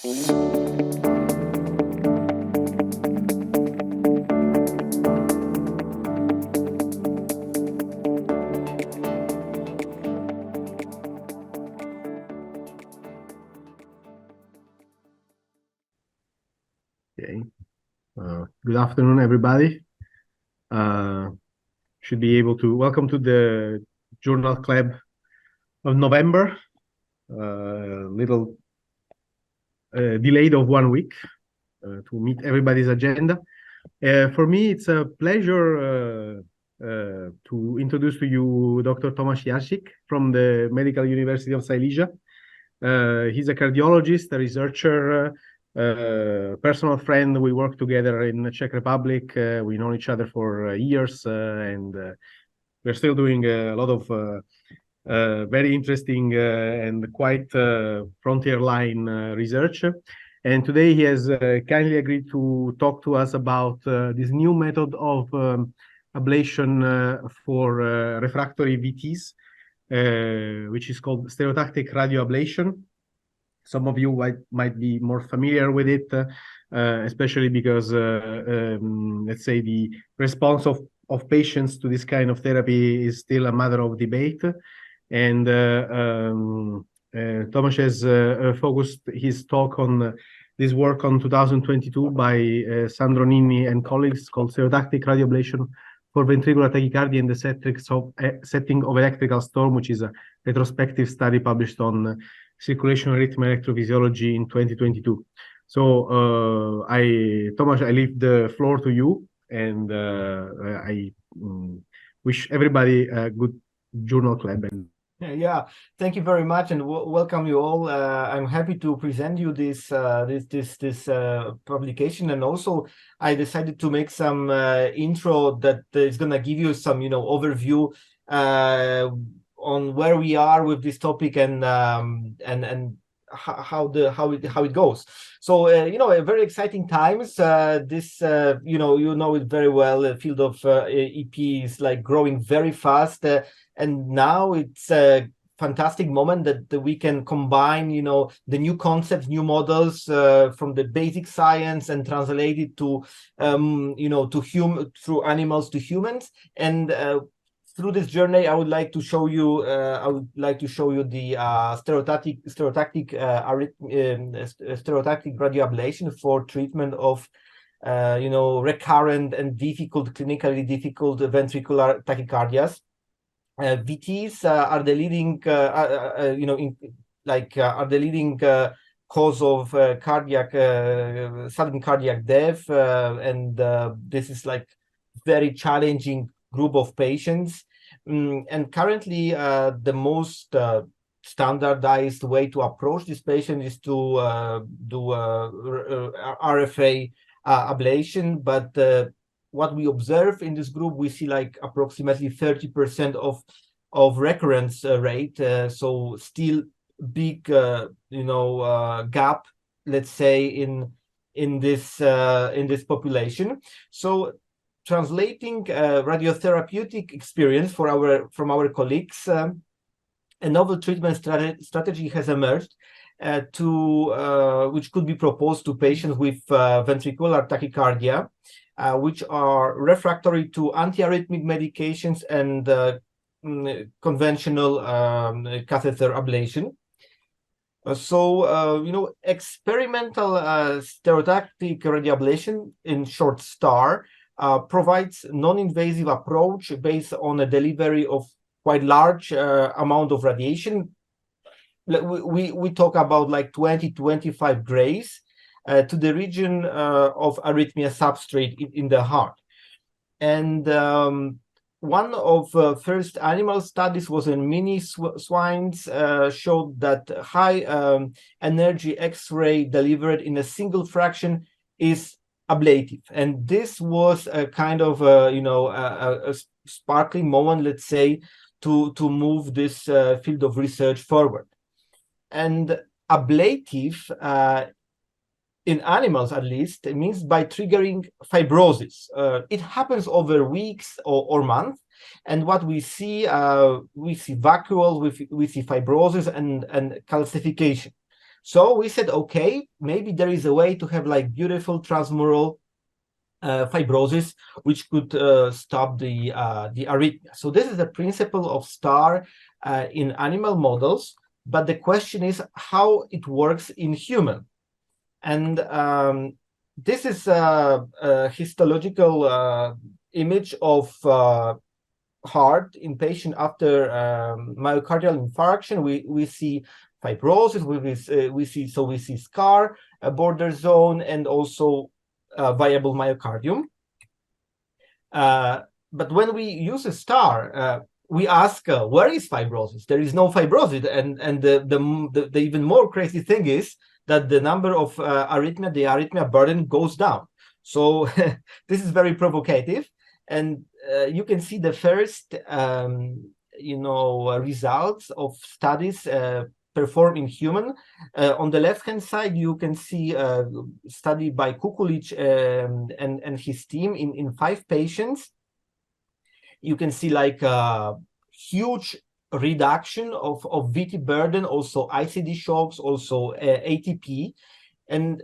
Okay. Good afternoon, everybody. Should be able to welcome to the Journal Club of November. Little delayed of 1 week to meet everybody's agenda. For me, it's a pleasure to introduce to you Dr. Tomasz Jasik from the Medical University of Silesia. He's a cardiologist, a researcher, personal friend. We work together in the Czech Republic. We know each other for years, and we're still doing a lot of very interesting and quite frontier line research. And today he has kindly agreed to talk to us about this new method of ablation for refractory VTs, which is called stereotactic radioablation. Some of you might be more familiar with it, especially because, let's say, the response of patients to this kind of therapy is still a matter of debate. And Tomasz has focused his talk on this work on 2022 by Sandro Ninni and colleagues called stereotactic radioablation for ventricular tachycardia in the setting of electrical storm, which is a retrospective study published on circulation rhythm electrophysiology in 2022. So, Tomasz, I leave the floor to you, and I wish everybody a good Journal Club. Yeah, thank you very much, and welcome you all. I'm happy to present you this publication, and also I decided to make some intro that is gonna give you some overview on where we are with this topic and how it goes. So very exciting times. This you know it very well. The field of EP is like growing very fast. And now it's a fantastic moment that we can combine, the new concepts, new models from the basic science and translate it to, through animals to humans. And through this journey, I would like to show you. The stereotactic radioablation for treatment of recurrent and clinically difficult ventricular tachycardias. VTs are the leading, cause of sudden cardiac death, and this is like very challenging group of patients. And currently, the most standardized way to approach this patient is to do RFA ablation, but what we observe in this group, we see like approximately 30% of recurrence rate. So still big, gap, let's say, in this population. So translating radiotherapeutic experience from our colleagues, a novel treatment strategy has emerged which could be proposed to patients with ventricular tachycardia, which are refractory to antiarrhythmic medications and conventional catheter ablation. Experimental stereotactic radioablation, in short STAR, provides non-invasive approach based on a delivery of quite large amount of radiation. We talk about like 20-25 grays to the region of arrhythmia substrate in the heart. And one of first animal studies was in mini swines, showed that high energy X-ray delivered in a single fraction is ablative. And this was a kind of a sparkling moment, let's say, to move this field of research forward. And ablative in animals, at least, it means by triggering fibrosis. It happens over weeks or months, and what we see vacuoles, we see fibrosis and calcification. So we said, okay, maybe there is a way to have like beautiful transmural fibrosis, which could stop the arrhythmia. So this is the principle of STAR in animal models, but the question is how it works in human. And this is a histological image of heart in patient after myocardial infarction. We see fibrosis, we see scar, a border zone, and also viable myocardium. But when we use a STAR, we ask, where is fibrosis? There is no fibrosis, and the even more crazy thing is that the number of the arrhythmia burden goes down. So this is very provocative, and you can see the first, results of studies performed in human. On the left-hand side, you can see a study by Kukulic and his team in 5 patients. You can see like a huge reduction of VT burden, also ICD shocks, also ATP. And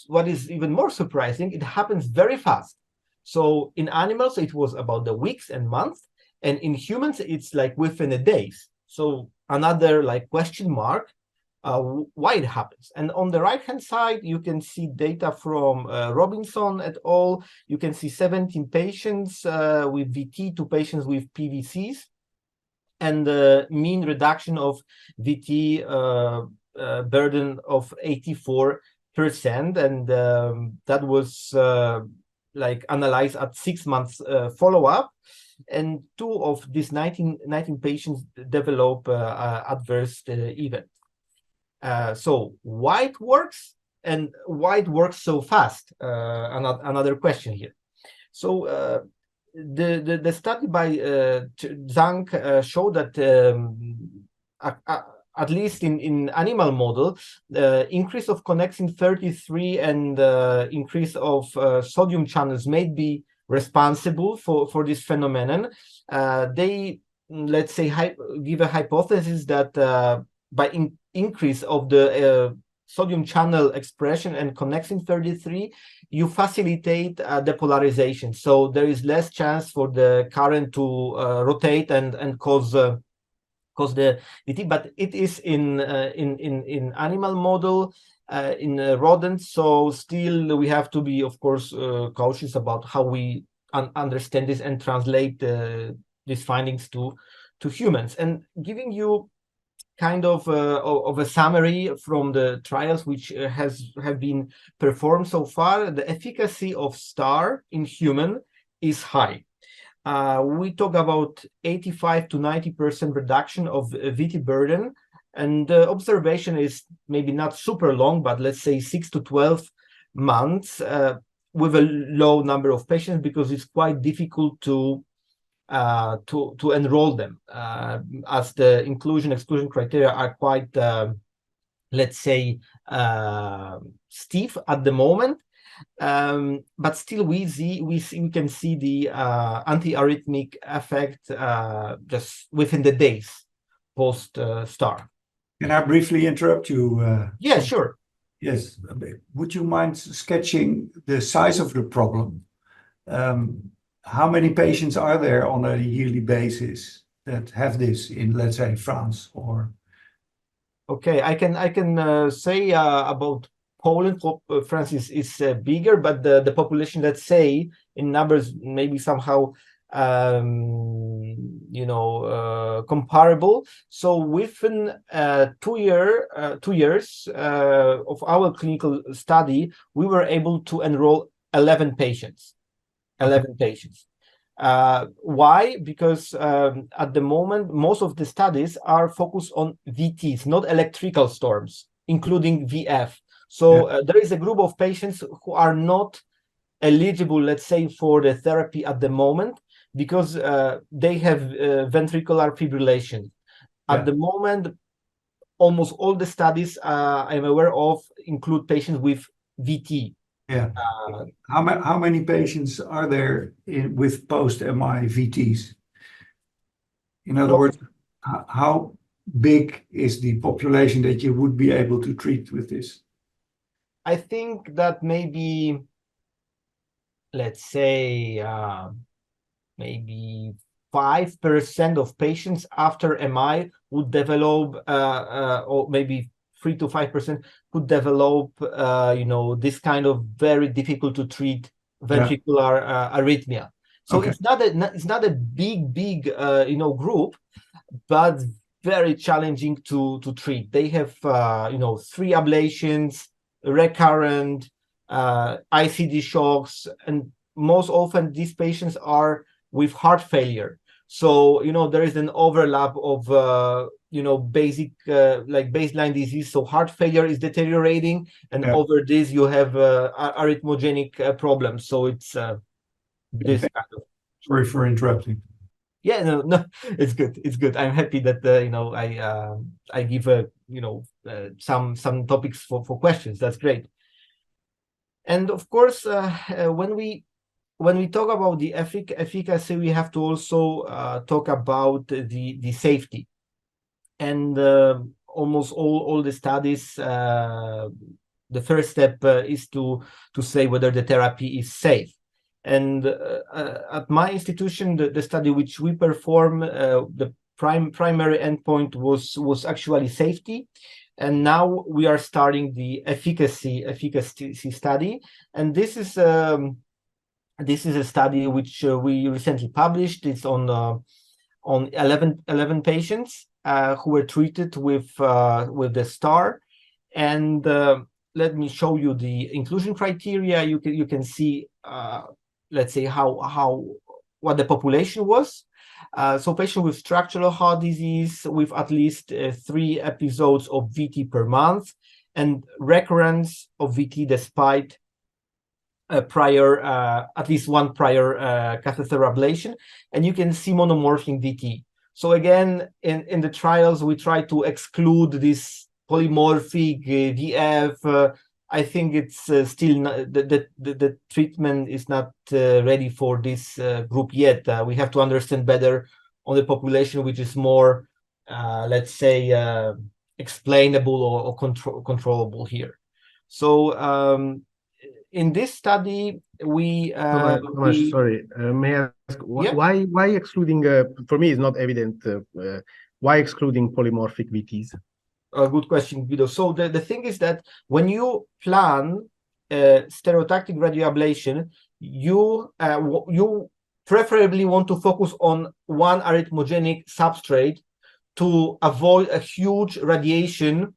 what is even more surprising, it happens very fast. So in animals, it was about the weeks and months, and in humans, it's like within a days. So another like question mark, why it happens. And on the right-hand side, you can see data from Robinson et al. You can see 17 patients with VT, 2 patients with PVCs, and the mean reduction of VT burden of 84%. And that was like analyzed at 6 months follow-up. And 2 of these 19 patients develop adverse event. So why it works and why it works so fast? Another question here. So the study by Zhang showed that at least in animal model, increase of connexin 33 and increase of sodium channels may be responsible for this phenomenon. They, let's say, give a hypothesis that by increase of the sodium channel expression and connexin 33, you facilitate depolarization. So there is less chance for the current to rotate and cause the VT. But it is in animal model, in rodents. So still we have to be, of course, cautious about how we understand this and translate these findings to humans. And giving you kind of a summary from the trials which have been performed so far, the efficacy of STAR in human is high. We talk about 85 to 90% reduction of VT burden, and the observation is maybe not super long, but let's say 6 to 12 months with a low number of patients, because it's quite difficult to enroll them, as the inclusion-exclusion criteria are quite, let's say, stiff at the moment. But still, we can see the anti-arrhythmic effect just within the days post STAR. Can I briefly interrupt you? Yeah, sure. Yes. Would you mind sketching the size of the problem? How many patients are there on a yearly basis that have this in, let's say, France or? Okay, I can say about Poland. France is bigger, but the population, let's say, in numbers maybe somehow comparable. So within 2 years of our clinical study, we were able to enroll 11 patients. 11 patients. Why? Because at the moment, most of the studies are focused on VTs, not electrical storms, including VF. So there is a group of patients who are not eligible, let's say, for the therapy at the moment, because they have ventricular fibrillation. At the moment, almost all the studies I'm aware of include patients with VT. Yeah. How many patients are there with post-MI VTs? In other words, how big is the population that you would be able to treat with this? I think that maybe, let's say, maybe 5% of patients after MI would develop, or maybe 3 to 5% could develop, this kind of very difficult to treat ventricular arrhythmia. So Okay. it's not a big group, but very challenging to treat. They have 3 ablations, recurrent ICD shocks, and most often these patients are with heart failure. So there is an overlap of basic like baseline disease. So heart failure is deteriorating, and over this you have arrhythmogenic problems. So it's this kind of. Sorry for interrupting. Yeah, no, it's good. It's good. I'm happy that I give some topics for questions. That's great. And of course, when we talk about the efficacy, we have to also talk about the safety. And almost all the studies, the first step is to say whether the therapy is safe. And at my institution, the study which we perform, the primary endpoint was actually safety. And now we are starting the efficacy study. And this is a study which we recently published. It's on 11 patients who were treated with the STAR. And let me show you the inclusion criteria. You can see, let's say, what the population was. So patients with structural heart disease with at least 3 episodes of VT per month, and recurrence of VT despite at least one prior catheter ablation. And you can see monomorphic VT. So again, in the trials, we try to exclude this polymorphic VF. I think it's still not, the treatment is not ready for this group yet. We have to understand better on the population, which is more, let's say, explainable or controllable here. So in this study, Tomasz, sorry, may I ask why excluding? For me, it's not evident. Why excluding polymorphic VTs? Good question, Guido. So the thing is that when you plan stereotactic radioablation, you preferably want to focus on one arrhythmogenic substrate to avoid a huge radiation.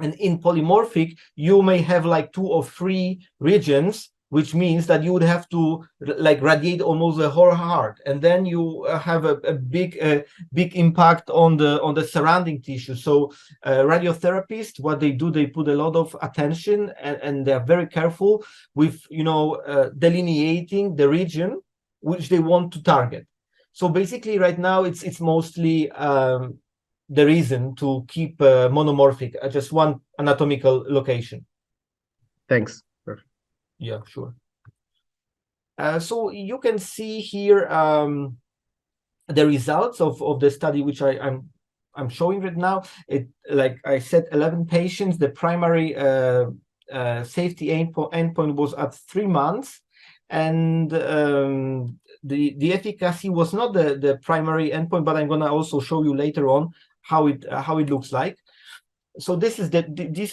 And in polymorphic, you may have like 2 or 3 regions, which means that you would have to like radiate almost the whole heart, and then you have a big impact on the surrounding tissue. So radiotherapists, what they do, they put a lot of attention, and they're very careful with delineating the region which they want to target. So basically, right now it's mostly the reason to keep monomorphic at just one anatomical location. Thanks. Perfect. Yeah, sure. So you can see here the results of the study, which I'm showing right now. It, like I said, 11 patients. The primary safety endpoint was at 3 months, and the efficacy was not the primary endpoint, but I'm gonna also show you later on how it looks like. So these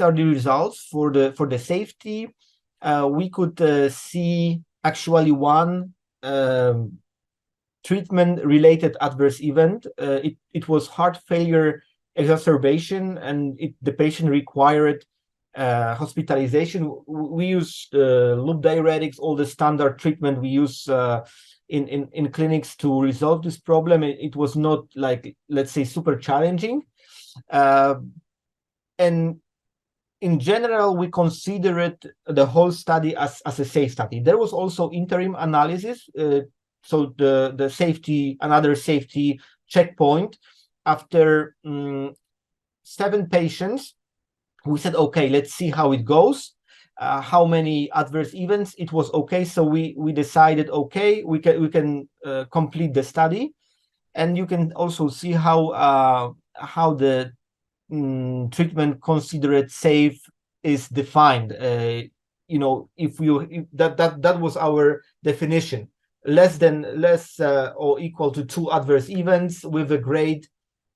are the results for the safety. We could see actually one treatment-related adverse event. It was heart failure exacerbation, and the patient required hospitalization. We use loop diuretics, all the standard treatment we use in clinics to resolve this problem. It was not like, let's say, super challenging. And in general, we considered the whole study as a safe study. There was also interim analysis. So the safety, another safety checkpoint after 7 patients, we said, okay, let's see how it goes. How many adverse events? It was okay. So we decided, okay, we can complete the study. And you can also see how treatment considered safe is defined. If that was our definition, less or equal to 2 adverse events with a grade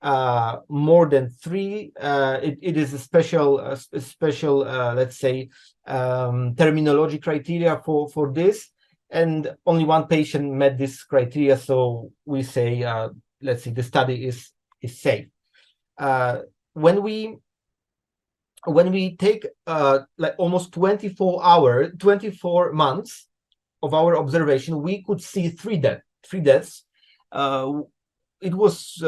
more than 3. It is a special let's say terminology criteria for this, and only 1 patient met this criteria, so we say let's see, the study is safe. When we take like almost 24 months of our observation, we could see 3 deaths. It was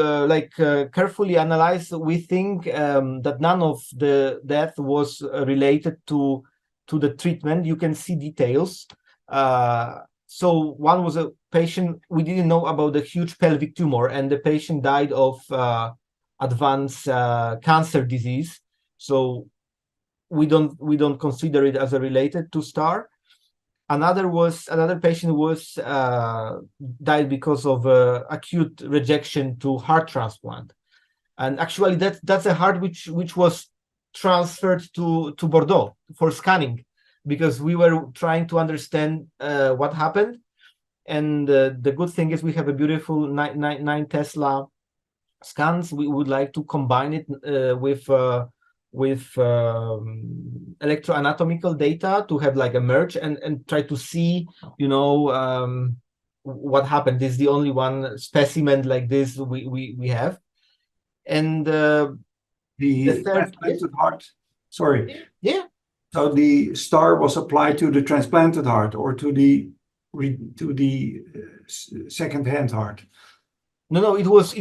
carefully analyzed. We think that none of the death was related to the treatment. You can see details. So one was a patient, we didn't know about the huge pelvic tumor, and the patient died of advanced cancer disease. So we don't consider it as a related to STAR. Another patient was died because of acute rejection to heart transplant, and actually that's a heart which was transferred to Bordeaux for scanning, because we were trying to understand what happened. And the good thing is we have a beautiful 9 Tesla scans. We would like to combine it with electroanatomical data to have like a merge and try to see, what happened. This is the only one specimen like this we have. And the third transplanted heart. Sorry. Yeah. So the STAR was applied to the transplanted heart or to the second-hand heart? No, it was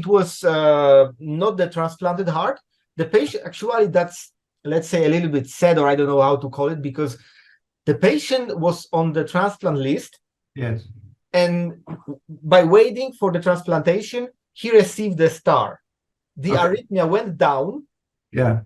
not the transplanted heart. The patient, actually, that's, let's say, a little bit sad, or I don't know how to call it, because the patient was on the transplant list. Yes. And by waiting for the transplantation, he received the STAR. The arrhythmia went down. Yeah.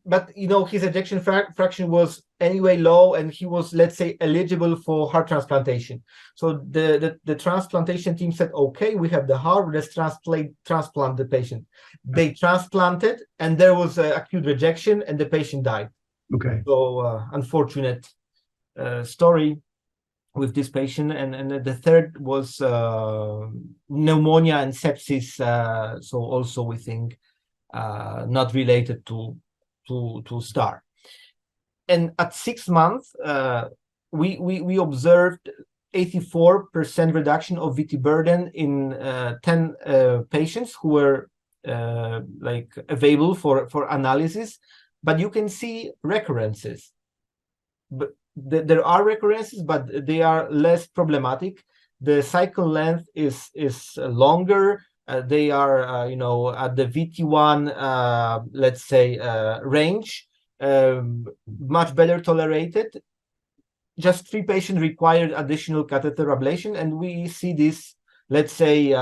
But his ejection fraction was anyway low, and he was, let's say, eligible for heart transplantation. So the transplantation team said, okay, we have the heart, let's transplant the patient. They transplanted, and there was acute rejection, and the patient died. Okay. So unfortunate story with this patient. And the third was pneumonia and sepsis. So also we think not related to STAR. And at 6 months, we observed 84% reduction of VT burden in 10 patients who were available for analysis. But you can see recurrences. But there are recurrences, but they are less problematic. The cycle length is longer. They are, at the VT1, let's say, range, much better tolerated. Just 3 patients required additional catheter ablation, and we see this, let's say,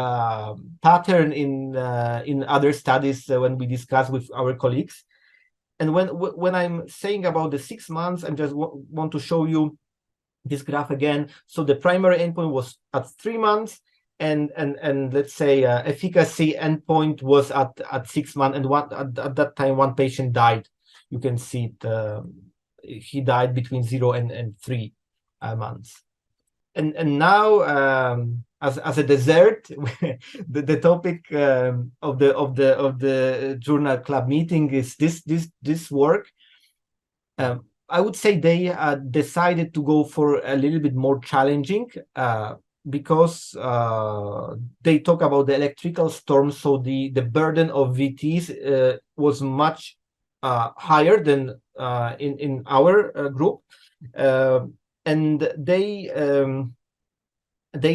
pattern in other studies when we discuss with our colleagues. And when I'm saying about the 6 months, I just want to show you this graph again. So the primary endpoint was at 3 months. And let's say efficacy endpoint was at 6 months, and at that time 1 patient died. You can see it, he died between 0 and 3 months. And now as a dessert, the topic of the journal club meeting is this work. I would say they decided to go for a little bit more challenging. Because they talk about the electrical storm, so the burden of VTs was much higher than in our group, and they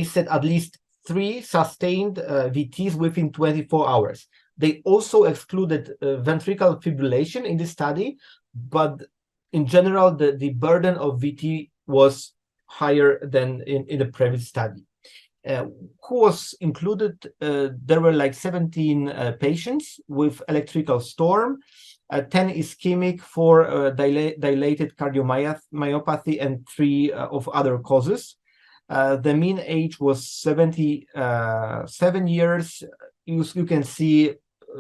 said at least 3 sustained VTs within 24 hours. They also excluded ventricular fibrillation in this study, but in general, the burden of VT was higher than in the previous study. Who was included? There were like 17 patients with electrical storm, 10 ischemic, 4 dilated cardiomyopathy, and 3 of other causes. The mean age was 77 years. You can see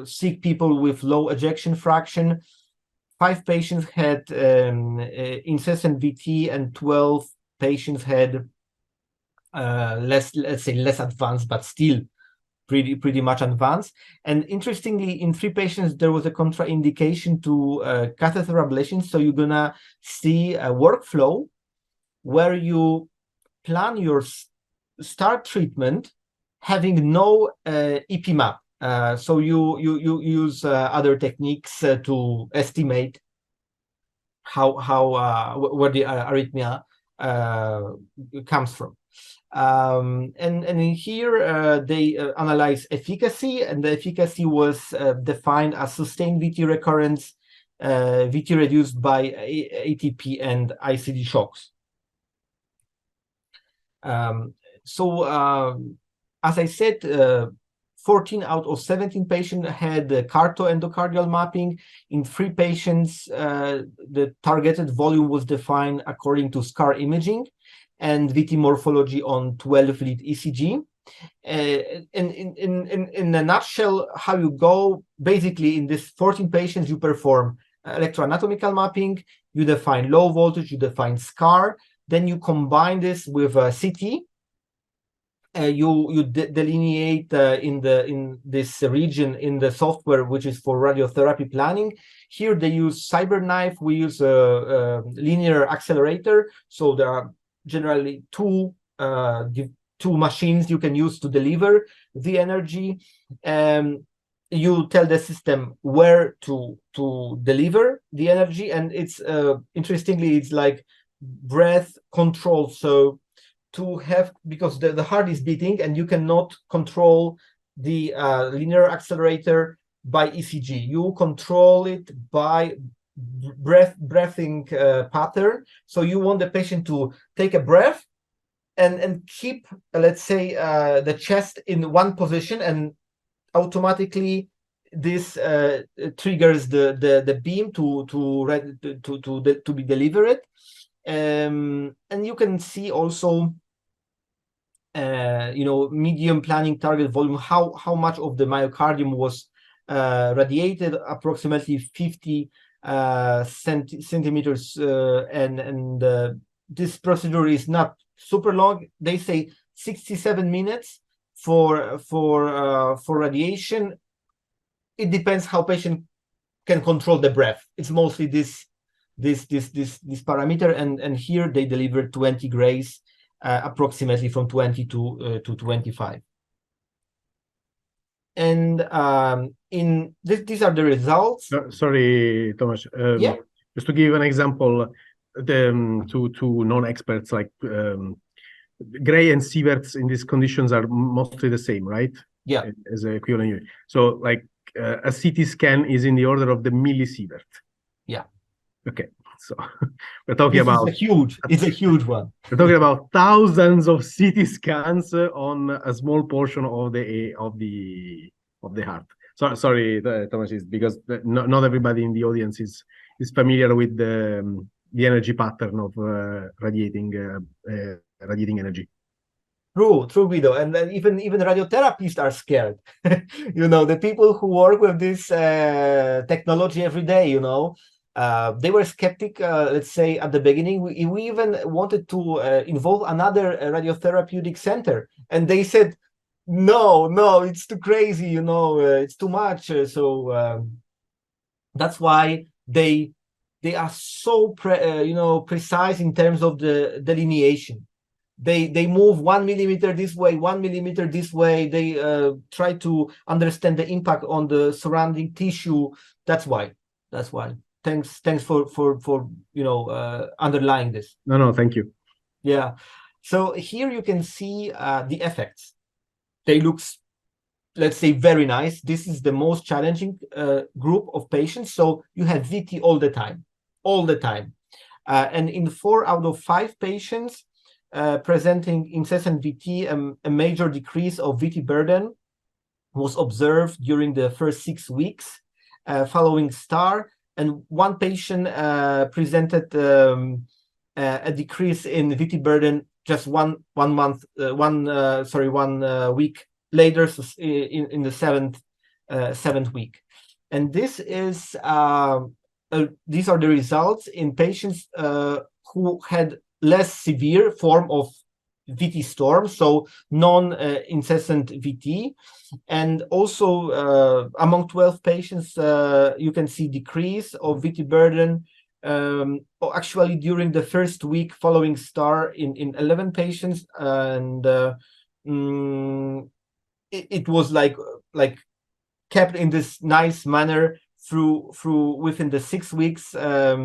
sick people with low ejection fraction. 5 patients had incessant VT, and 12 patients had less, let's say, less advanced, but still pretty much advanced. And interestingly, in 3 patients, there was a contraindication to catheter ablation. So you're gonna see a workflow where you plan your start treatment having no EP map. So you use other techniques to estimate where the arrhythmia comes from. And in here they analyze efficacy, and the efficacy was defined as sustained VT recurrence, VT reduced by ATP and ICD shocks. As I said, 14 out of 17 patients had carto-endocardial mapping. In 3 patients, the targeted volume was defined according to scar imaging and VT morphology on 12-lead ECG. And in a nutshell, how you go, basically in this 14 patients, you perform electroanatomical mapping, you define low voltage, you define scar, then you combine this with CT. You delineate in this region in the software, which is for radiotherapy planning. Here they use CyberKnife. We use a linear accelerator. So there are generally two machines you can use to deliver the energy. You tell the system where to deliver the energy, and it's interestingly, it's like breath control. So to have, because the heart is beating and you cannot control the linear accelerator by ECG. You control it by breathing pattern. So you want the patient to take a breath and keep, let's say, the chest in one position, and automatically this triggers the beam to be delivered. And you can see also, medium planning target volume, how much of the myocardium was radiated, approximately 50 centimeters, and this procedure is not super long. They say 67 minutes for radiation. It depends how patient can control the breath. It's mostly this parameter, and here they delivered 20 grays, approximately from 20 to 25. And these are the results. Sorry, Tomasz. Yeah. Just to give an example, to non-experts, like Gray and Sieverts in these conditions are mostly the same, right? Yeah. As an equivalent unit. So, like a CT scan is in the order of the millisievert. Yeah. Okay, so we're talking about it's a huge one. We're talking about thousands of CT scans on a small portion of the heart. So, sorry, Thomas, is because not everybody in the audience is familiar with the energy pattern of radiating energy. True, Guido, and even radiotherapists are scared. The people who work with this technology every day, they were skeptic, let's say, at the beginning. We even wanted to involve another radiotherapeutic center, and they said, no, it's too crazy, it's too much. So that's why they are so precise in terms of the delineation. They move 1 millimeter this way, 1 millimeter this way. They try to understand the impact on the surrounding tissue. That's why. Thanks for underlying this. No, thank you. Yeah. So here you can see the effects. They look, let's say, very nice. This is the most challenging group of patients. So you have VT all the time. And in 4 out of 5 patients presenting incessant VT, a major decrease of VT burden was observed during the first 6 weeks following STAR. And 1 patient presented a decrease in VT burden just one week later, so in the 7th 7th week. And these are the results in patients who had less severe form of VT storm, so non-incessant VT. And also among 12 patients, you can see decrease of VT burden. Actually, during the first week following STAR in 11 patients, and it was like kept in this nice manner through within the 6 weeks of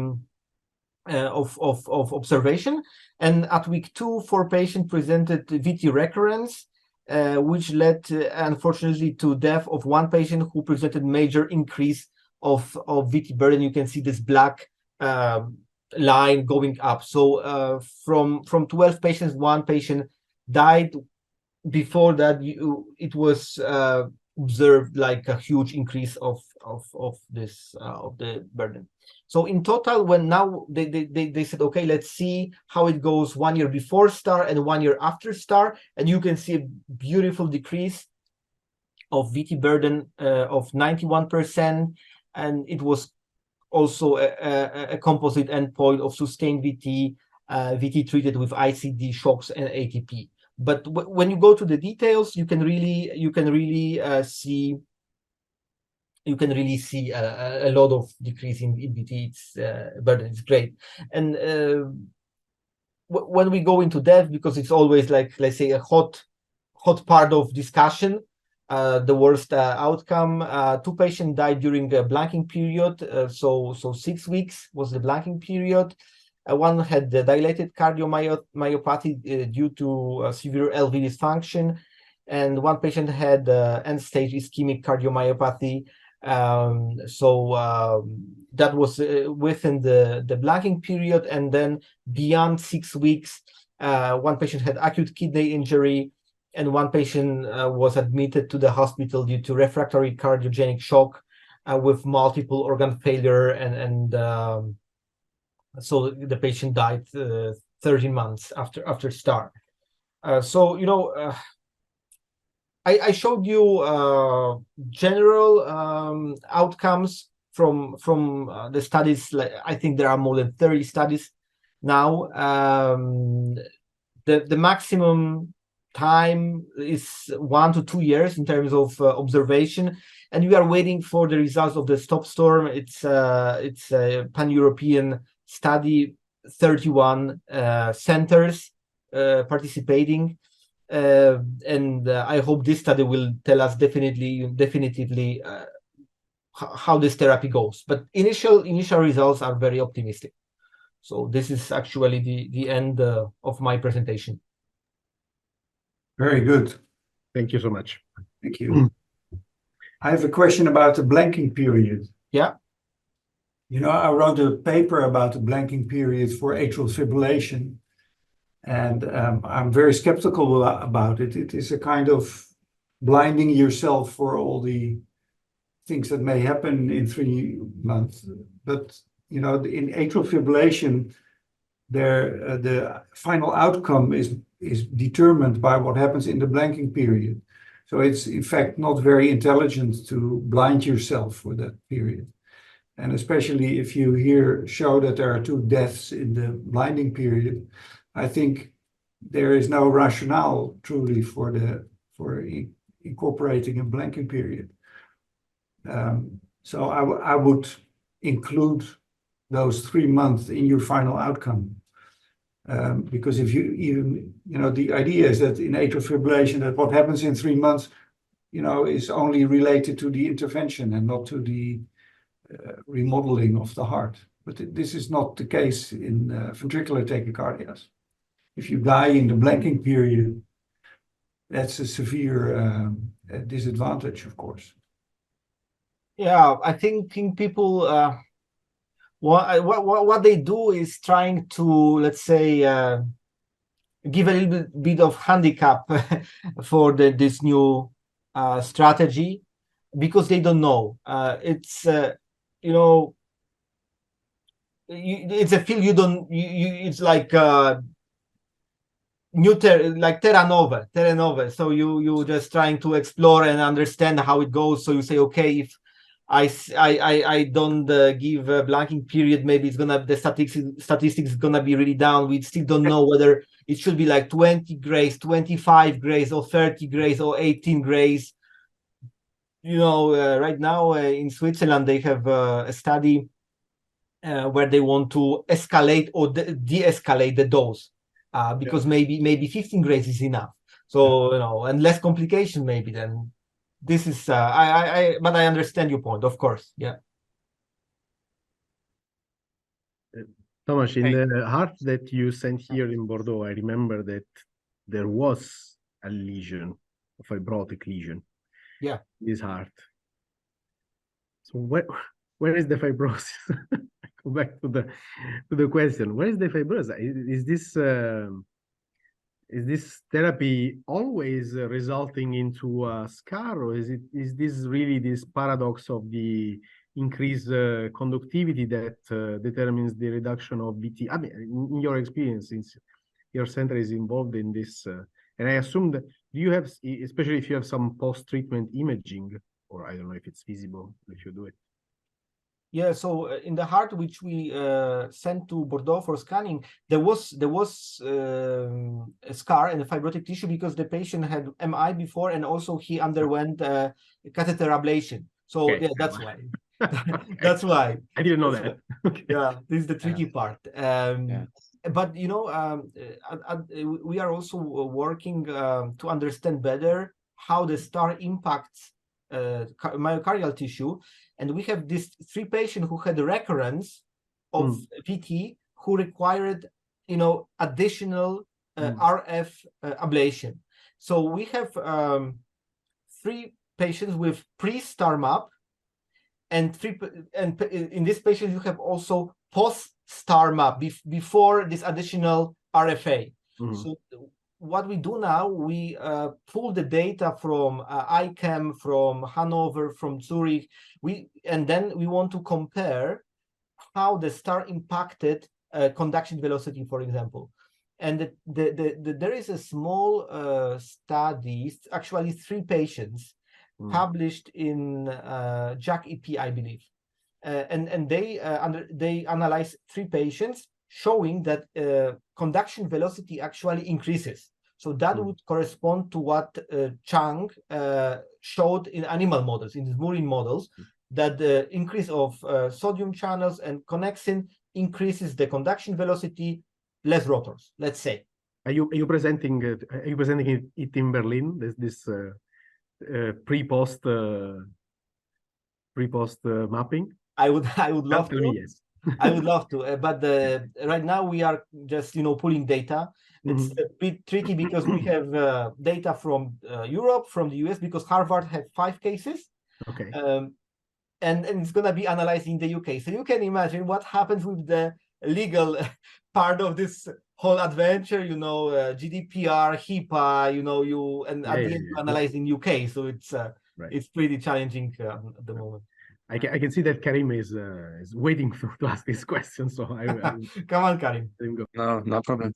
observation. And at week 2, 4 patients presented VT recurrence, which led unfortunately to death of 1 patient who presented major increase of VT burden. You can see this black line going up. So from 12 patients, 1 patient died. Before that, it was observed like a huge increase of the burden. So in total, when now they said, okay, let's see how it goes 1 year before STAR and 1 year after STAR, and you can see a beautiful decrease of VT burden of 91%, and it was also a composite endpoint of sustained VT, VT treated with ICD, shocks, and ATP. But when you go to the details, you can really see a lot of decrease in VT. It's burden. It's great. And when we go into depth, because it's always like, let's say, a hot part of discussion, the worst outcome. 2 patients died during the blanking period. So 6 weeks was the blanking period. 1 had the dilated cardiomyopathy due to severe LV dysfunction, and 1 patient had end-stage ischemic cardiomyopathy. That was within the blanking period, and then beyond 6 weeks, 1 patient had acute kidney injury, and 1 patient was admitted to the hospital due to refractory cardiogenic shock with multiple organ failure, and so the patient died 13 months after STAR. So I showed you general outcomes from the studies. Like, I think there are more than 30 studies now. The maximum time is 1 to 2 years in terms of observation, and we are waiting for the results of the STOP STORM. It's a pan-European study, 31 centers participating. And I hope this study will tell us definitively how this therapy goes. But initial results are very optimistic. So this is actually the end of my presentation. Very good. Thank you so much. Thank you. I have a question about the blanking period. Yeah. I wrote a paper about the blanking period for atrial fibrillation, and I'm very skeptical about it. It is a kind of blinding yourself for all the things that may happen in 3 months. But in atrial fibrillation, the final outcome is determined by what happens in the blanking period. So it's in fact not very intelligent to blind yourself for that period. And especially if you here show that there are 2 deaths in the blinding period, I think there is no rationale truly for incorporating a blanking period. So I would include those 3 months in your final outcome. Because if you even, the idea is that in atrial fibrillation, that what happens in 3 months, is only related to the intervention and not to the remodeling of the heart. But this is not the case in ventricular tachycardias. If you die in the blanking period, that's a severe disadvantage, of course. Yeah, I think people what they do is trying to, let's say, give a little bit of handicap for this new strategy, because they don't know. It's it's a field you don't. It's like like Terra Nova. So you just trying to explore and understand how it goes. So you say, okay, if I don't give a blanking period, maybe it's gonna the statistics is gonna be really down. We still don't know whether it should be like 20 grays, 25 grays, or 30 grays, or 18 grays. You know, right now in Switzerland they have a study where they want to escalate or de-escalate the dose because maybe 15 grays is enough. So you know, and less complication maybe. Then this is but I understand your point, of course. Yeah. Thomas, in the heart that you sent here in Bordeaux, I remember that there was a lesion, a fibrotic lesion. Yeah. In this heart. So where is the fibrosis? Go back to the question. Where is the fibrosis? Is this therapy always resulting into a scar, or is this really this paradox of the increased conductivity that determines the reduction of VT? I mean, in your experience, since your center is involved in this, and I assume that you have, especially if you have some post-treatment imaging, or I don't know if it's feasible if you do it. Yeah, so in the heart, which we sent to Bordeaux for scanning, there was a scar and a fibrotic tissue because the patient had MI before, and also he underwent catheter ablation. So Okay. yeah, that's why. That's why. I didn't know that. Okay. Yeah, this is the tricky part. But you know, we are also working to understand better how the star impacts myocardial tissue. And we have these 3 patients who had a recurrence of VT who required, you know, additional RF ablation. So we have 3 patients with pre-star map, and in this patient you have also post-star map before this additional RFA. So what we do now, we pull the data from ICAM, from Hanover, from Zurich, and then we want to compare how the star impacted conduction velocity, for example. And there is a small study, actually 3 patients, published in JACC-EP, I believe, and they analyzed 3 patients, showing that conduction velocity actually increases. So that would correspond to what Chang showed in animal models, in the murine models, that the increase of sodium channels and connexin increases the conduction velocity, less rotors, let's say. Are you presenting it in Berlin? This pre-post mapping? I would love to. Yes. I would love to, but right now we are just, you know, pulling data. It's a bit tricky because we have data from Europe, from the US, because Harvard had 5 cases. Okay. And it's gonna be analyzed in the UK. So you can imagine what happens with the legal part of this whole adventure. You know, GDPR, HIPAA. You know, and at the end you analyze in UK. So it's pretty challenging at the moment. I can see that Karim is waiting to ask this question, so I come on, Karim. No problem.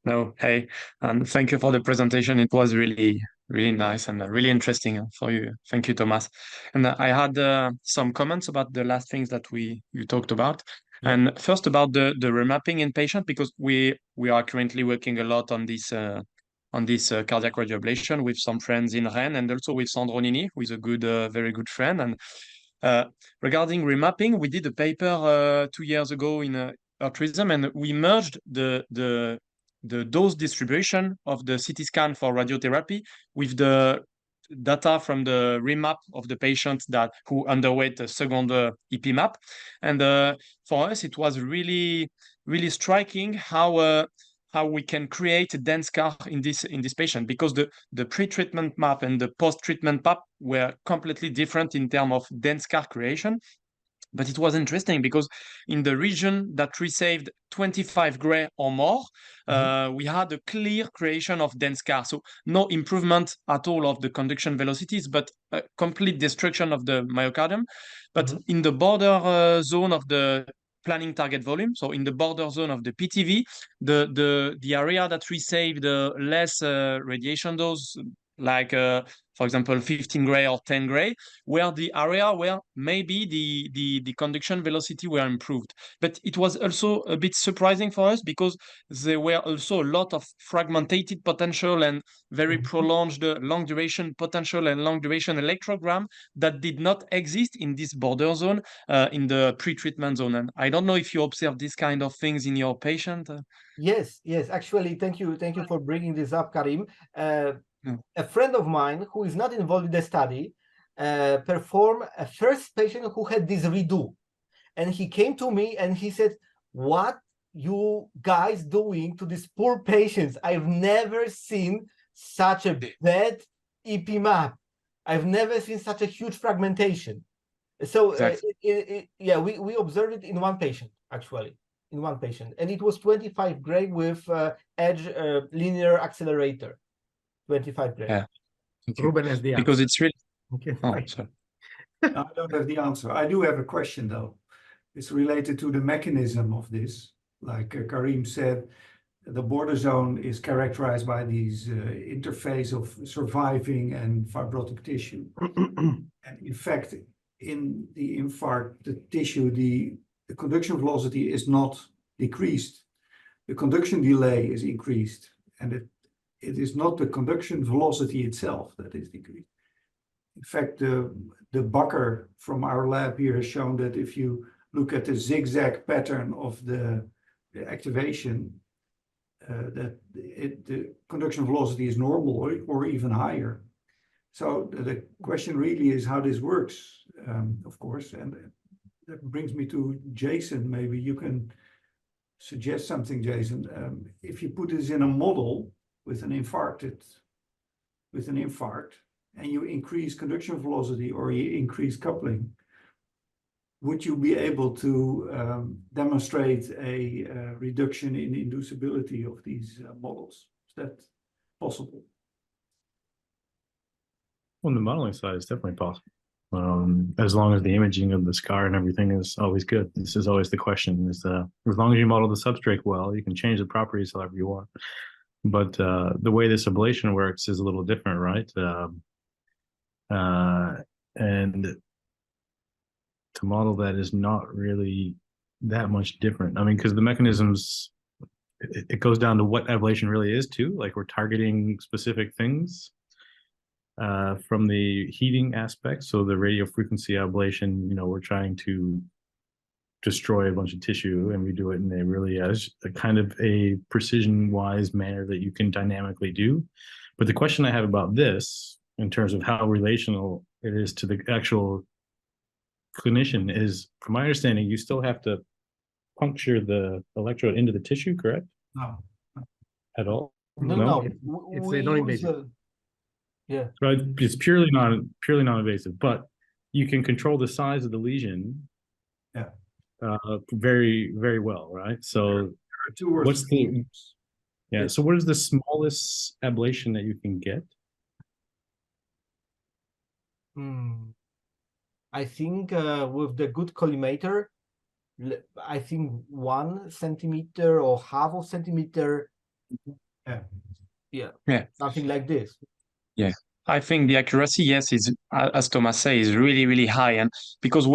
No, hey, and thank you for the presentation. It was really nice and really interesting for you. Thank you, Thomas. And I had some comments about the last things that you talked about. And first about the remapping in patient, because we are currently working a lot on this cardiac radioablation with some friends in Rennes, and also with Sandro Nini, who is a very good friend. And regarding remapping, we did a paper 2 years ago in Heart-Rhythm, and we merged the dose distribution of the CT scan for radiotherapy with the data from the remap of the patients who underwent a second EP map. And for us, it was really striking how we can create a dense scar in this patient, because the pre-treatment map and the post-treatment map were completely different in terms of dense scar creation. But it was interesting because in the region that received 25 gray or more, we had a clear creation of dense scar. So no improvement at all of the conduction velocities, but a complete destruction of the myocardium. But in the border zone of the planning target volume. So in the border zone of the PTV, the area that received less radiation dose, like for example 15 gray or 10 gray, were the area where maybe the conduction velocity were improved. But it was also a bit surprising for us because there were also a lot of fragmented potential and very prolonged long duration potential and long duration electrogram that did not exist in this border zone in the pre-treatment zone. And I don't know if you observe this kind of things in your patient. Yes, yes. Actually, thank you for bringing this up, Karim. Yeah. A friend of mine who is not involved in the study performed a first patient who had this redo, and he came to me and he said, "What you guys doing to these poor patients? I've never seen such a bad EP map. I've never seen such a huge fragmentation." So Exactly. yeah, we observed it in one patient, actually, in one patient, and it was 25 gray with edge linear accelerator, 25 gray. Yeah. Okay. Ruben has the answer. Because it's really Okay. oh, fine. sorry. I don't have the answer. I do have a question though. It's related to the mechanism of this. Like Karim said, the border zone is characterized by these interface of surviving and fibrotic tissue. And in fact, in the infarct tissue, the conduction velocity is not decreased. The conduction delay is increased, and it is not the conduction velocity itself that is decreased. In fact, the Bakker from our lab here has shown that if you look at the zigzag pattern of the activation, that the conduction velocity is normal or even higher. So the question really is how this works, of course, and that brings me to Jason. Maybe you can suggest something, Jason. If you put this in a model with an infarct, and you increase conduction velocity or you increase coupling, would you be able to demonstrate a reduction in inducibility of these models? Is that possible? On the modeling side, it's definitely possible. As long as the imaging of the scar and everything is always good. This is always the question: is as long as you model the substrate well, you can change the properties however you want. But the way this ablation works is a little different, right? And to model that is not really that much different. I mean, because the mechanisms, it goes down to what ablation really is too. Like we're targeting specific things from the heating aspect. So the radio frequency ablation, we're trying to destroy a bunch of tissue, and we do it in a really a kind of a precision-wise manner that you can dynamically do. But the question I have about this, in terms of how relational it is to the actual clinician, is, from my understanding, you still have to puncture the electrode into the tissue, correct? No. At all? No. It's We non-invasive. use, yeah. Right. It's purely non-invasive, but you can control the size of the lesion. Yeah. Very, very well, right? So what's the so what is the smallest ablation that you can get? I think with the good collimator, I think 1 centimeter or half of centimeter. Yeah. Something like this. Yeah. I think the accuracy, yes, is, as Thomas said, is really, really high. And because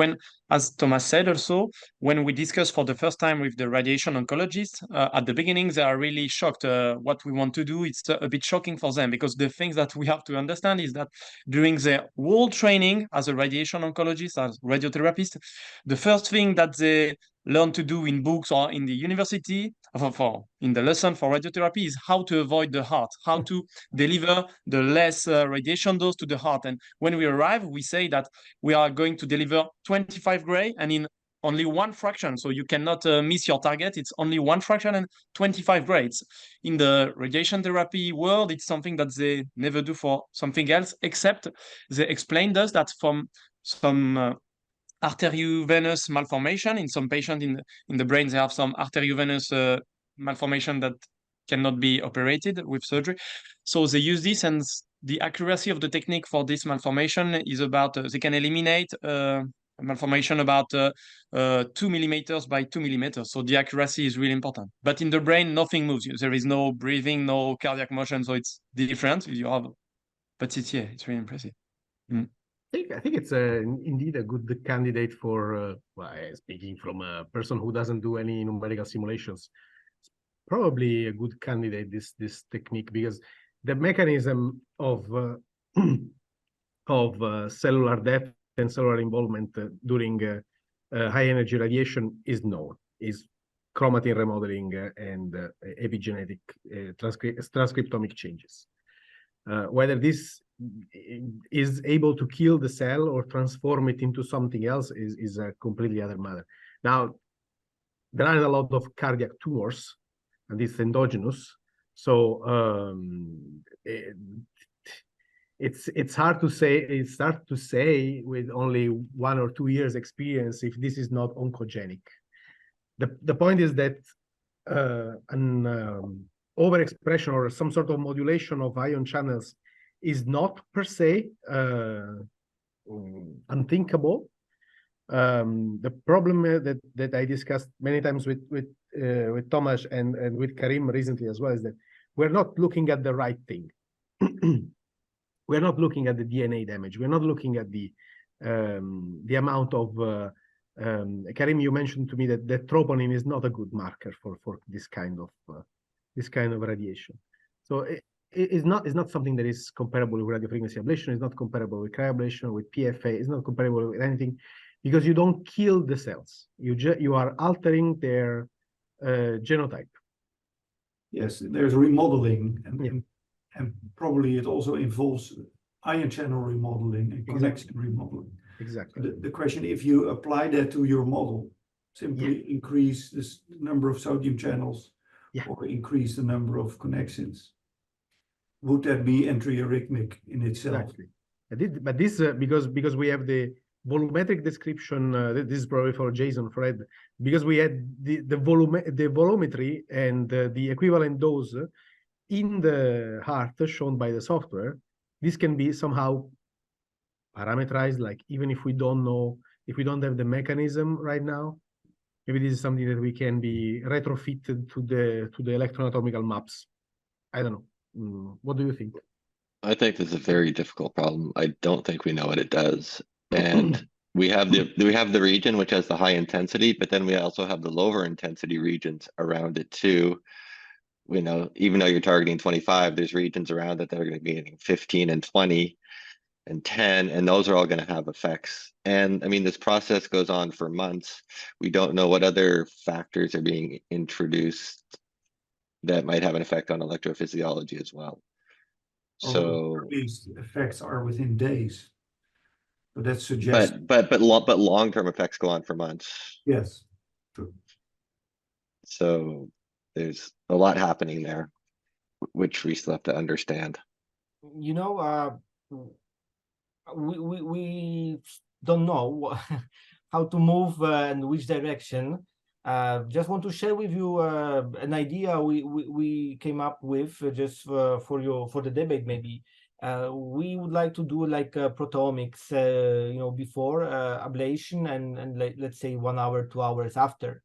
as Thomas said also, when we discuss for the first time with the radiation oncologists, at the beginning, they are really shocked what we want to do. It's a bit shocking for them, because the things that we have to understand is that during their whole training as a radiation oncologist, as radiotherapist, the first thing that they learn to do in books or in the university, in the lesson for radiotherapy, is how to avoid the heart, how to deliver the less radiation dose to the heart. And when we arrive, we say that we are going to deliver 25 gray and in only 1 fraction. So you cannot miss your target. It's only 1 fraction and 25 grays. In the radiation therapy world, it's something that they never do for something else, except they explained us that from some arteriovenous malformation in some patients in the brain, they have some arteriovenous malformation that cannot be operated with surgery. So they use this, and the accuracy of the technique for this malformation is about they can eliminate malformation about 2 millimeters by 2 millimeters. So the accuracy is really important. But in the brain, nothing moves. There is no breathing, no cardiac motion, so it's different. You have, but it's really impressive. I think it's indeed a good candidate for speaking from a person who doesn't do any numerical simulations. It's probably a good candidate, this technique, because the mechanism of cellular death and cellular involvement during high energy radiation is known, is chromatin remodeling and epigenetic transcriptomic changes. Whether this is able to kill the cell or transform it into something else is a completely other matter. Now, there are a lot of cardiac tumors, and it's endogenous. So it's hard to say. It's hard to say with only 1 or 2 years experience if this is not oncogenic. The point is that an overexpression or some sort of modulation of ion channels is not per se unthinkable. The problem that I discussed many times with Thomas and with Karim recently as well is that we're not looking at the right thing. We're not looking at the DNA damage. We're not looking at the amount of Karim, you mentioned to me that troponin is not a good marker for this kind of radiation. So it's not something that is comparable with radiofrequency ablation. It's not comparable with cryoablation, with PFA. It's not comparable with anything, because you don't kill the cells. You are altering their genotype. Yes, there's remodeling, and probably it also involves ion channel remodeling and connection remodeling. Exactly. The question, if you apply that to your model, simply increase this number of sodium channels or increase the number of connections, would that be antiarrhythmic in itself? Exactly. But this because we have the volumetric description. This is probably for Jason, Fred, because we had the volumetry and the equivalent dose in the heart shown by the software. This can be somehow parameterized, like even if we don't know, if we don't have the mechanism right now, maybe this is something that we can be retrofitted to the electronatomical maps. I don't know. What do you think? I think this is a very difficult problem. I don't think we know what it does. And we have the region which has the high intensity, but then we also have the lower intensity regions around it too. You know, even though you're targeting 25, there's regions around it that are going to be getting 15 and 20 and 10, and those are all going to have effects. And I mean, this process goes on for months. We don't know what other factors are being introduced that might have an effect on electrophysiology as well. So these effects are within days. So that suggests. But long-term effects go on for months. Yes, true. So there's a lot happening there, which we still have to understand. You know, we don't know how to move and which direction. Just want to share with you an idea we came up with just for the debate maybe. We would like to do like proteomics, before ablation and let's say 1 hour, 2 hours after.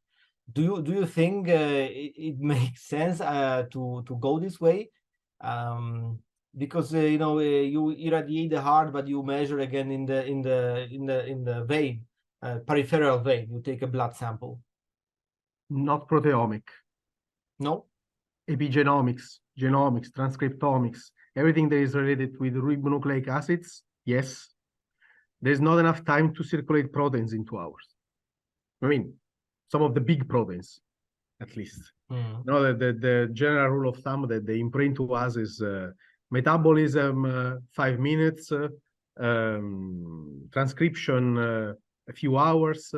Do you think it makes sense to go this way? Because you irradiate the heart, but you measure again in the vein, peripheral vein. You take a blood sample. Not proteomic. No. Epigenomics, genomics, transcriptomics, everything that is related with ribonucleic acids. Yes. There's not enough time to circulate proteins in 2 hours. I mean, some of the big proteins, at least. The general rule of thumb that they imprint to us is metabolism 5 minutes, transcription a few hours,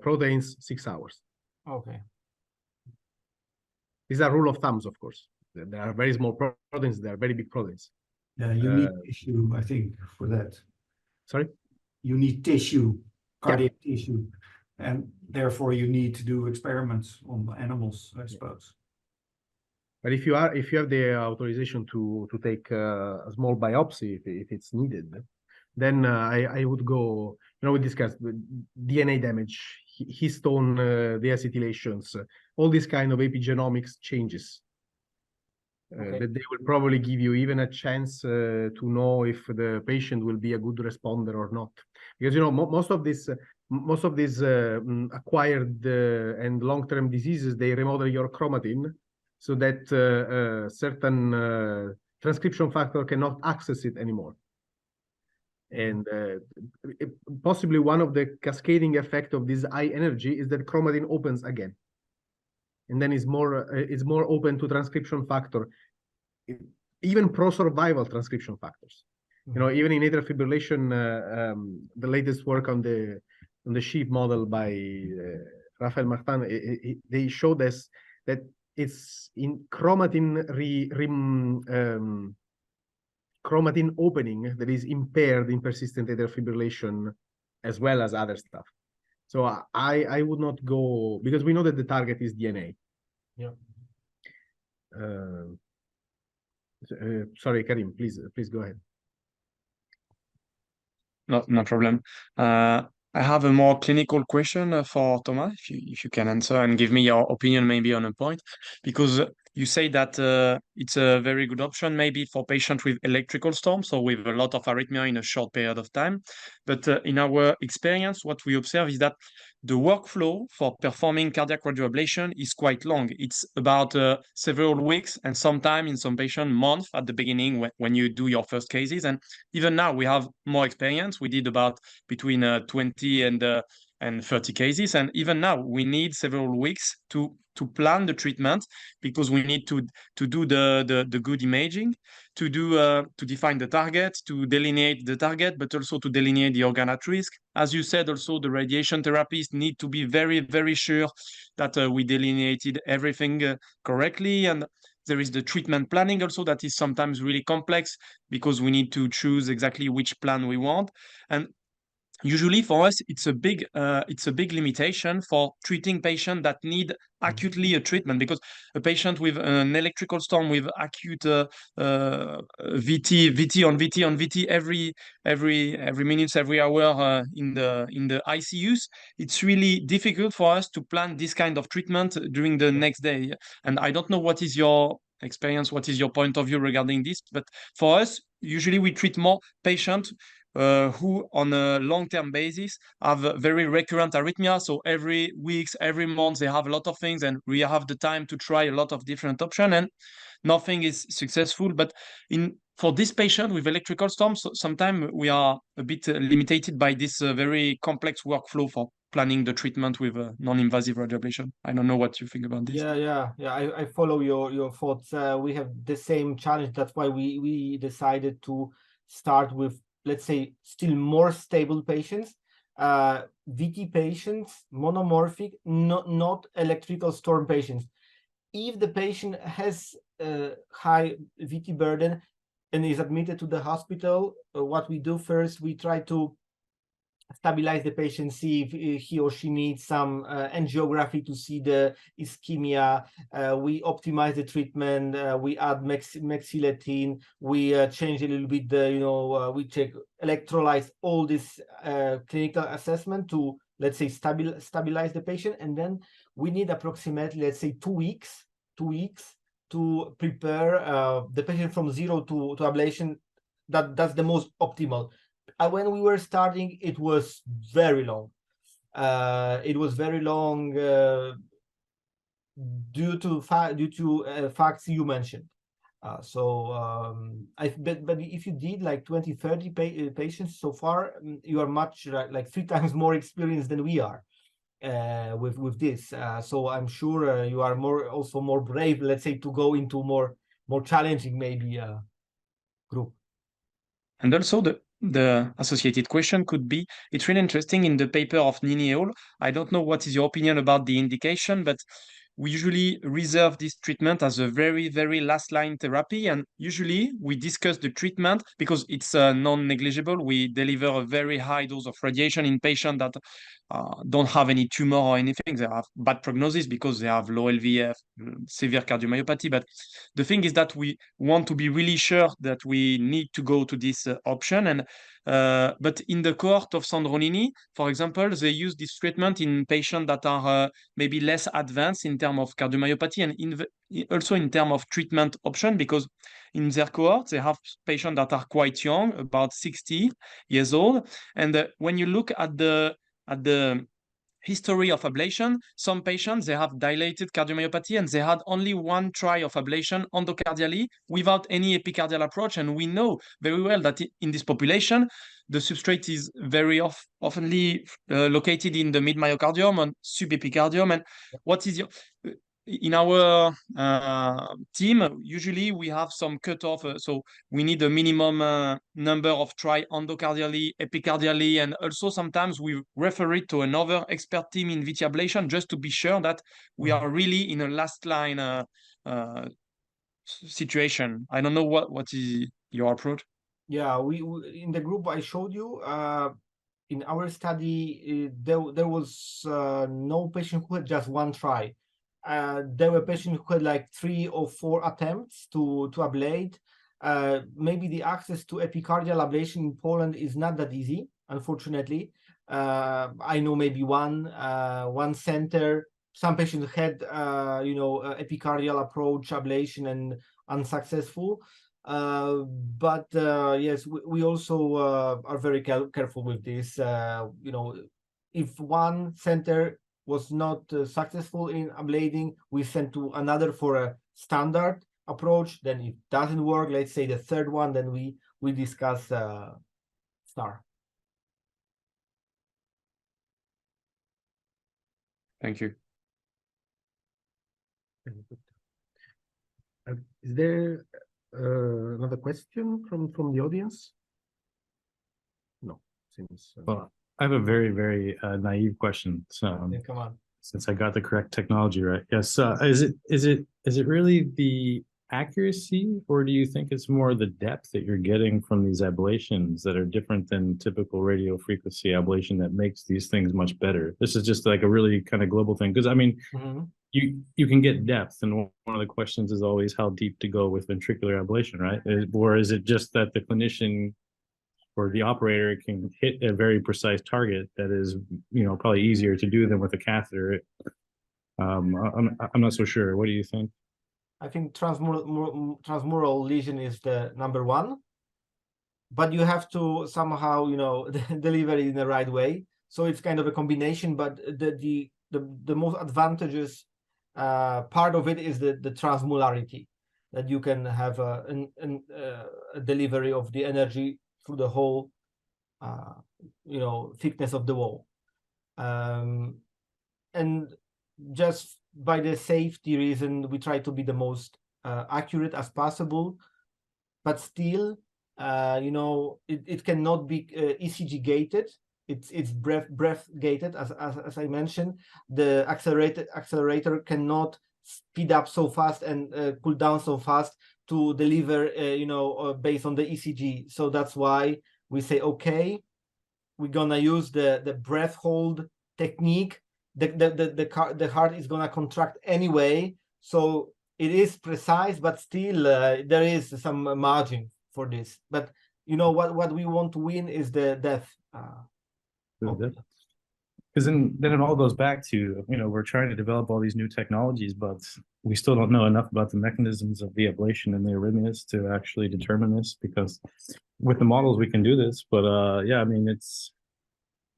proteins 6 hours. Okay. These are rule of thumbs, of course. There are very small proteins, there are very big proteins. Yeah, you need tissue, I think, for that. Sorry? You need tissue, cardiac tissue, and therefore you need to do experiments on animals, I suppose. But if you have the authorization to take a small biopsy if it's needed, then I would go. we discussed the DNA damage, histone deacetylations, all these kind of epigenomics changes. Okay. That they will probably give you even a chance to know if the patient will be a good responder or not, because most of these acquired and long-term diseases, they remodel your chromatin so that certain transcription factor cannot access it anymore. And possibly one of the cascading effect of this high energy is that chromatin opens again, and then it's more open to transcription factor, even pro-survival transcription factors. Even in atrial fibrillation, the latest work on the sheep model by Raphael Martin, they showed us that it's in chromatin chromatin opening that is impaired in persistent atrial fibrillation, as well as other stuff. So I would not go, because we know that the target is DNA. Yeah. Sorry, Karim, please go ahead. No problem. I have a more clinical question for Thomas, if you can answer and give me your opinion maybe on a point, because you say that it's a very good option maybe for patients with electrical storm, so with a lot of arrhythmia in a short period of time. But in our experience, what we observe is that the workflow for performing cardiac radioablation is quite long. It's about several weeks, and sometimes in some patients, months at the beginning when you do your first cases. And even now we have more experience. We did about between 20 and 30 cases, and even now we need several weeks to plan the treatment, because we need to do the good imaging, to define the target, to delineate the target, but also to delineate the organ at risk. As you said, also the radiation therapists need to be very, very sure that we delineated everything correctly. And there is the treatment planning also that is sometimes really complex, because we need to choose exactly which plan we want. And usually for us, it's a big limitation for treating patients that need acutely a treatment, because a patient with an electrical storm with acute VT on VT every minutes, every hour in the ICUs, it's really difficult for us to plan this kind of treatment during the next day. And I don't know what is your experience, what is your point of view regarding this, but for us, usually we treat more patients who on a long-term basis have very recurrent arrhythmia. So every weeks, every month, they have a lot of things, and we have the time to try a lot of different options, and nothing is successful. But for this patient with electrical storms, sometimes we are a bit limited by this very complex workflow for planning the treatment with a non-invasive radioablation. I don't know what you think about this. Yeah. I follow your thoughts. We have the same challenge. That's why we decided to start with, let's say, still more stable patients, VT patients, monomorphic, not electrical storm patients. If the patient has high VT burden and is admitted to the hospital, what we do first, we try to stabilize the patient, see if he or she needs some angiography to see the ischemia. We optimize the treatment. We add mexiletine. We change a little bit we check electrolytes, all this clinical assessment to, let's say, stabilize the patient. And then we need approximately, let's say, 2 weeks to prepare the patient from zero to ablation. That's the most optimal. When we were starting, it was very long. Due to facts you mentioned. But if you did like 20-30 patients so far, you are much like 3 times more experienced than we are with this. So I'm sure you are more brave, let's say, to go into more challenging maybe group. And also the associated question could be, it's really interesting in the paper of Nini et al. I don't know what is your opinion about the indication, but we usually reserve this treatment as a very, very last line therapy. And usually we discuss the treatment because it's non-negligible. We deliver a very high dose of radiation in patients that don't have any tumor or anything. They have bad prognosis because they have low LVF, severe cardiomyopathy. But the thing is that we want to be really sure that we need to go to this option. And but in the cohort of Sandronini, for example, they use this treatment in patients that are maybe less advanced in terms of cardiomyopathy and also in terms of treatment option, because in their cohort, they have patients that are quite young, about 60 years old. And when you look at the history of ablation, some patients, they have dilated cardiomyopathy and they had only one try of ablation endocardially without any epicardial approach. And we know very well that in this population, the substrate is very oftenly located in the mid-myocardium and subepicardium. And what is your... In our team, usually we have some cutoff, so we need a minimum number of try endocardially, epicardially, and also sometimes we refer it to another expert team in VT ablation just to be sure that we are really in a last line situation. I don't know what is your approach. Yeah, we in the group I showed you, in our study, there was no patient who had just one try. There were patients who had like 3 or 4 attempts to ablate. Maybe the access to epicardial ablation in Poland is not that easy, unfortunately. I know maybe one center. Some patients had epicardial approach ablation and unsuccessful. But yes, we also are very careful with this. If one center was not successful in ablating, we send to another for a standard approach. Then it doesn't work, let's say the third one, then we discuss STAR. Thank you. Is there another question from the audience? No, seems. Well, I have a very, very naive question. So, Yeah, come on. since I got the correct technology right, yes. Is it really the accuracy, or do you think it's more the depth that you're getting from these ablations that are different than typical radio frequency ablation that makes these things much better? This is just like a really kind of global thing, because I mean, you can get depth, and one of the questions is always how deep to go with ventricular ablation, right? Or is it just that the clinician or the operator can hit a very precise target that is, probably easier to do than with a catheter? I'm not so sure. What do you think? I think transmural lesion is the number one, but you have to somehow, deliver it in the right way. So it's kind of a combination, but the most advantageous part of it is the transmularity, that you can have a delivery of the energy through the whole, thickness of the wall. And just by the safety reason, we try to be the most accurate as possible, but still, it cannot be ECG gated. It's breath gated, as I mentioned. The accelerator cannot speed up so fast and cool down so fast to deliver, based on the ECG. So that's why we say, okay, we're gonna use the breath hold technique. The heart is gonna contract anyway, so it is precise, but still there is some margin for this. But what we want to win is the depth. Because then it all goes back to, we're trying to develop all these new technologies, but we still don't know enough about the mechanisms of the ablation and the arrhythmias to actually determine this. Because with the models we can do this, but yeah, I mean,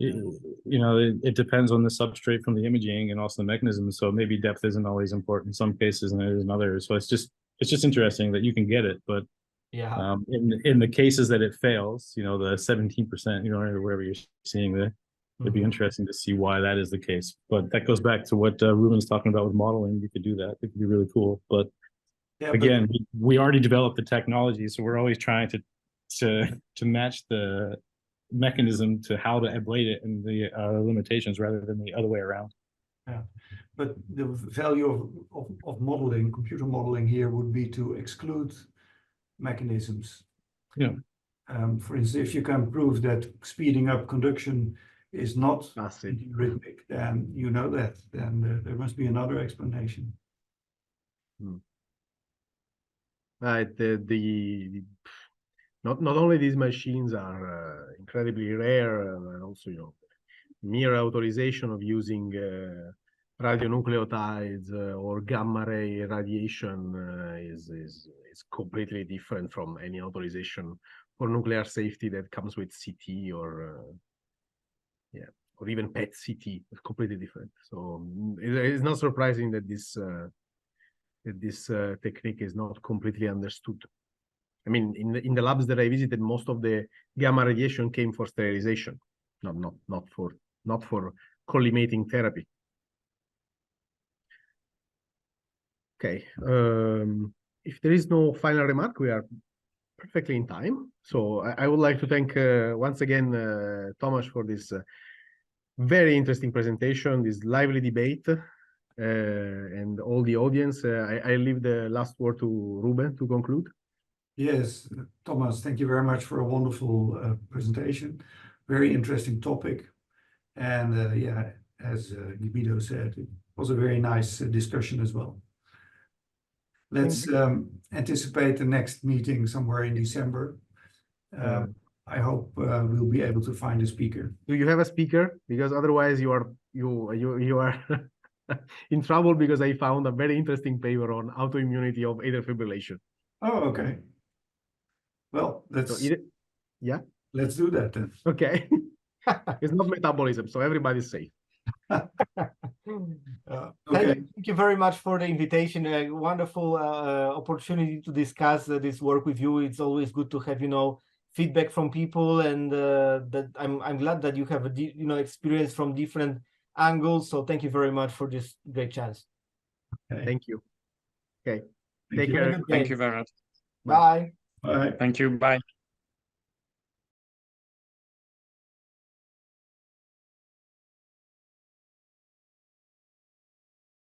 it depends on the substrate from the imaging and also the mechanism. So maybe depth isn't always important in some cases and it is in others. So it's just interesting that you can get it, but yeah, in the cases that it fails, the 17%, or wherever you're seeing there, it'd be interesting to see why that is the case. But that goes back to what Ruben's talking about with modeling. You could do that. It could be really cool. But yeah, again, we already developed the technology, so we're always trying to match the mechanism to how to ablate it and the limitations rather than the other way around. Yeah, but the value of modeling, computer modeling here would be to exclude mechanisms. Yeah. For instance, if you can prove that speeding up conduction is not Passive. rhythmic, then you know that. Then there must be another explanation. Not only these machines are incredibly rare, and also mere authorization of using radionucleotides or gamma ray radiation is completely different from any authorization for nuclear safety that comes with CT or even PET CT. It's completely different. So it's not surprising that this technique is not completely understood. I mean, in the labs that I visited, most of the gamma radiation came for sterilization, not for collimating therapy. Okay. If there is no final remark, we are perfectly in time. So I would like to thank once again Thomas for this very interesting presentation, this lively debate, and all the audience. I leave the last word to Ruben to conclude. Yes, Thomas, thank you very much for a wonderful presentation. Very interesting topic. And yeah, as Guido said, it was a very nice discussion as well. Let's anticipate the next meeting somewhere in December. I hope we'll be able to find a speaker. Do you have a speaker? Because otherwise you are in trouble, because I found a very interesting paper on autoimmunity of atrial fibrillation. Oh, okay. Well, let's do that then. Okay. It's not metabolism, so everybody's safe. Thank you very much for the invitation. A wonderful opportunity to discuss this work with you. It's always good to have feedback from people, and that I'm glad that you have experience from different angles. So thank you very much for this great chance. Okay. Thank you. Okay. Thank Take you. care. Thank you very much. Bye. Bye. Thank you. Bye.